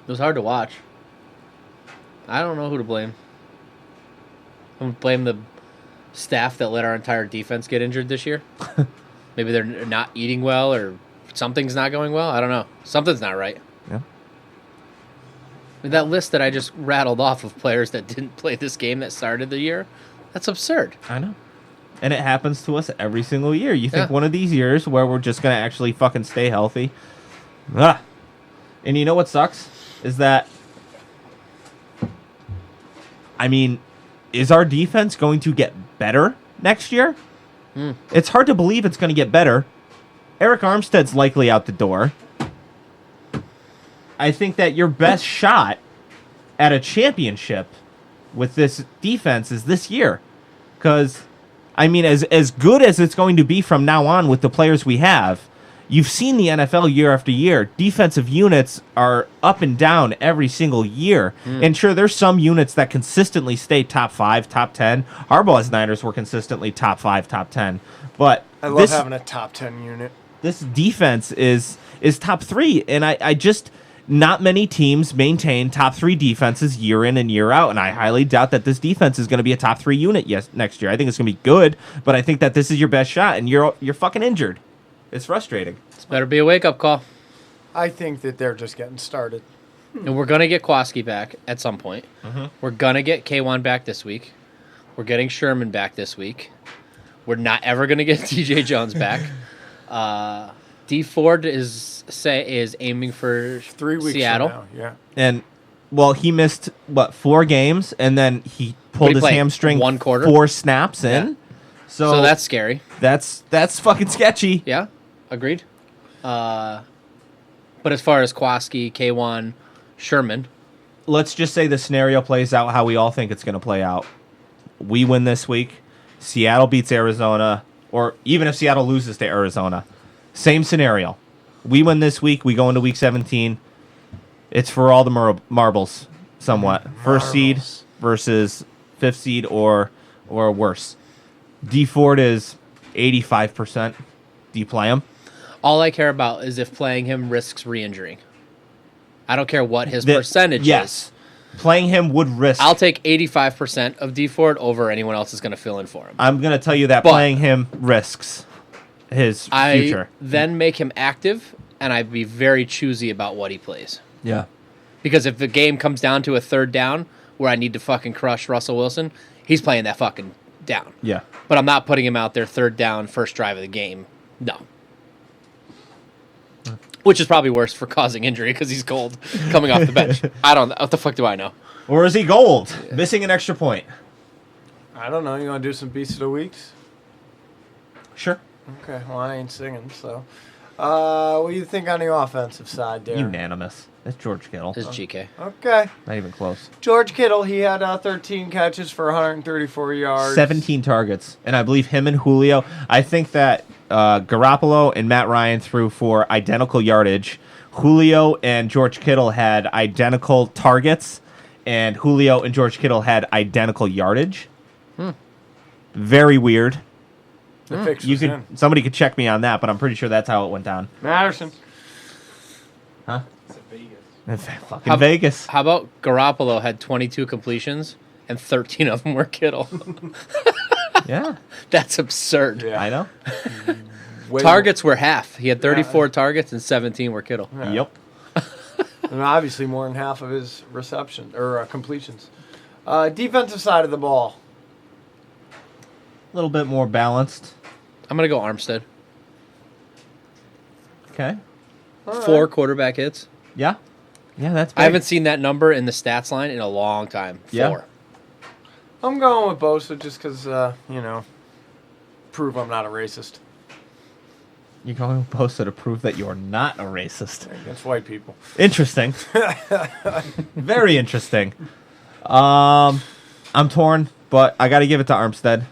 was hard to watch. I don't know who to blame. I'm going to blame the staff that let our entire defense get injured this year. Maybe they're not eating well or something's not going well. I don't know. Something's not right. Yeah. I mean, that list that I just rattled off of players that didn't play this game that started the year, that's absurd. I know. And it happens to us every single year. You think one of these years where we're just going to actually fucking stay healthy. And you know what sucks? Is that, I mean, is our defense going to get better next year? It's hard to believe it's going to get better. Eric Armstead's likely out the door. I think that your best shot at a championship with this defense is this year. Because, I mean, as good as it's going to be from now on with the players we have, you've seen the NFL year after year. Defensive units are up and down every single year. And sure, there's some units that consistently stay top 5, top 10. Harbaugh's Niners were consistently top 5, top 10. But I love having a top 10 unit. This defense is top 3. And I just, not many teams maintain top 3 defenses year in and year out. And I highly doubt that this defense is going to be a top 3 unit next year. I think it's going to be good, but I think that this is your best shot, and you're fucking injured. It's frustrating. This better be a wake-up call. I think that they're just getting started. And we're going to get Kwaski back at some point. We're going to get K1 back this week. We're getting Sherman back this week. We're not ever going to get TJ Jones back. D Ford is aiming for 3 weeks Seattle. from now, yeah. And, well, he missed, 4 games, and then he pulled his hamstring 1 quarter? 4 snaps in. Yeah. So that's scary. That's fucking sketchy. Yeah, agreed. But as far as Kwaski, K1, Sherman, Let's just say the scenario plays out how we all think it's going to play out. We win this week. Seattle beats Arizona, or even if Seattle loses to Arizona, same scenario. We win this week. We go into week 17. It's for all the marbles, somewhat. First seed versus 5th seed or worse. D Ford is 85%. Do you play him? all I care about is if playing him risks re-injuring. I don't care what his percentage yes. is. Playing him would risk. I'll take 85% of D Ford over anyone else is going to fill in for him. I'm going to tell you that playing him risks his future. Then make him active, and I'd be very choosy about what he plays. Yeah. Because if the game comes down to a third down where I need to fucking crush Russell Wilson, he's playing that fucking down. Yeah. But I'm not putting him out there third down, first drive of the game. No. Which is probably worse for causing injury because he's cold coming off the bench. I don't know. What the fuck do I know? Or is he gold? Yeah. Missing an extra point. I don't know. You want to do some Beast of the Weeks? Sure. Okay. Well, I ain't singing, so. What do you think on the offensive side there? Unanimous. It's George Kittle. It's GK. Okay. Not even close. George Kittle, he had 13 catches for 134 yards. 17 targets. And I believe him and Julio, I think that Garoppolo and Matt Ryan threw for identical yardage. Julio and George Kittle had identical targets, and Julio and George Kittle had identical yardage. Very weird. The fix was in. Somebody could check me on that, but I'm pretty sure that's how it went down. Madison. Huh? It's Vegas. Fucking Vegas. How about Garoppolo had 22 completions and 13 of them were Kittle? Yeah. That's absurd. Yeah. I know. Targets were half. He had 34 targets and 17 were Kittle. Yeah. Yep. And obviously more than half of his reception or completions. Defensive side of the ball. A little bit more balanced. I'm going to go Armstead. Okay. 4 quarterback hits. Yeah. Yeah, that's big. I haven't seen that number in the stats line in a long time. 4. Yeah. I'm going with Bosa just because, prove I'm not a racist You're going to post to prove that you're not a racist. against white people. Interesting. Very interesting. I'm torn, but I got to give it to Armstead.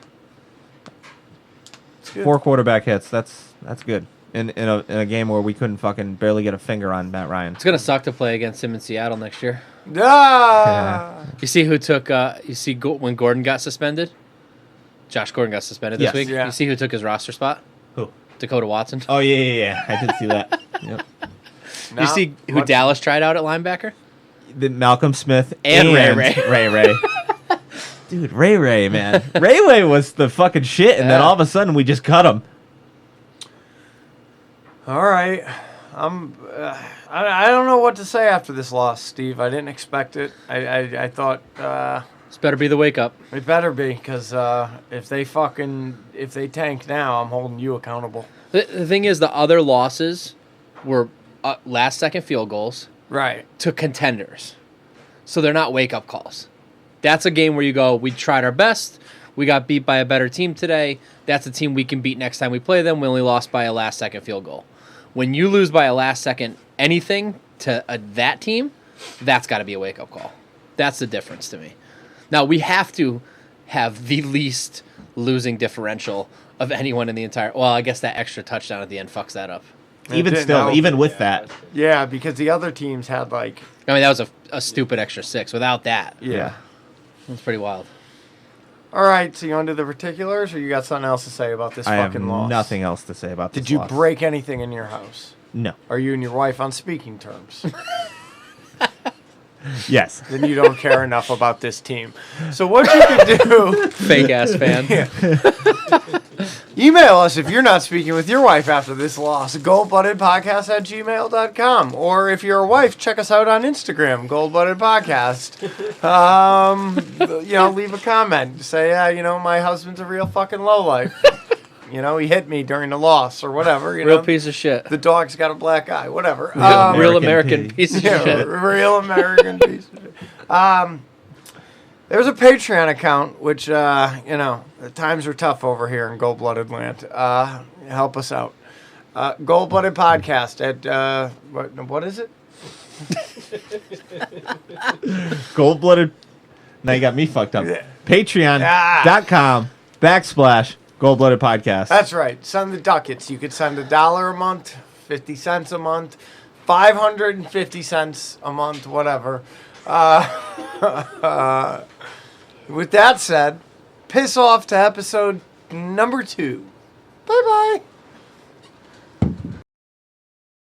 Good. 4 quarterback hits. That's good. In a game where we couldn't fucking barely get a finger on Matt Ryan. It's gonna suck to play against him in Seattle next year. Ah! You see who took? When Gordon got suspended? Josh Gordon got suspended this Yes. week. Yeah. You see who took his roster spot? Who? Dakota Watson. Oh yeah. I did see that. Yep. You see who Dallas tried out at linebacker? The Malcolm Smith And Ray. Ray. Dude, Ray, man. Ray was the fucking shit, and then Yeah. all of a sudden we just cut him. All right. I don't know what to say after this loss, Steve. I didn't expect it. I thought This better be the wake up. it better be because if they tank now, I'm holding you accountable. The thing is, the other losses were last second field goals Right. to contenders, so they're not wake up calls. That's a game where you go, we tried our best. We got beat by a better team today. That's a team we can beat next time we play them. We only lost by a last second field goal. When you lose by a last second anything to that team, that's got to be a wake up call. That's the difference to me. Now, we have to have the least losing differential of anyone in the entire. Well, I guess that extra touchdown at the end fucks that up. Even didn't still, help. even with that. Yeah, because the other teams had like I mean, that was a stupid extra 6. Without that, yeah. it's pretty wild. All right, so you want to do the particulars, or you got something else to say about this I have fucking loss? nothing else to say about this Did you loss. break anything in your house? No. Are you and your wife on speaking terms? Yes. Then you don't care enough about this team. So what you can do, Fake ass fan. email us if you're not speaking with your wife after this loss, goldbloodedpodcast@gmail.com. Or if you're a wife, check us out on Instagram, goldbloodedpodcast. Leave a comment. Say, my husband's a real fucking lowlife. He hit me during the loss or whatever. Real piece of shit. The dog's got a black eye, whatever. Real American American piece of Yeah, shit. real American piece of shit. There's a Patreon account, which, the times are tough over here in Gold-Blooded Land. Help us out. Gold-Blooded Podcast at, what is it? Gold-blooded. Now you got me fucked up. Yeah. Patreon.com/Gold-blooded podcast. That's right. Send the ducats. You could send $1 a month, 50 cents a month, 550 cents a month, whatever. With that said, piss off to episode number 2. Bye-bye.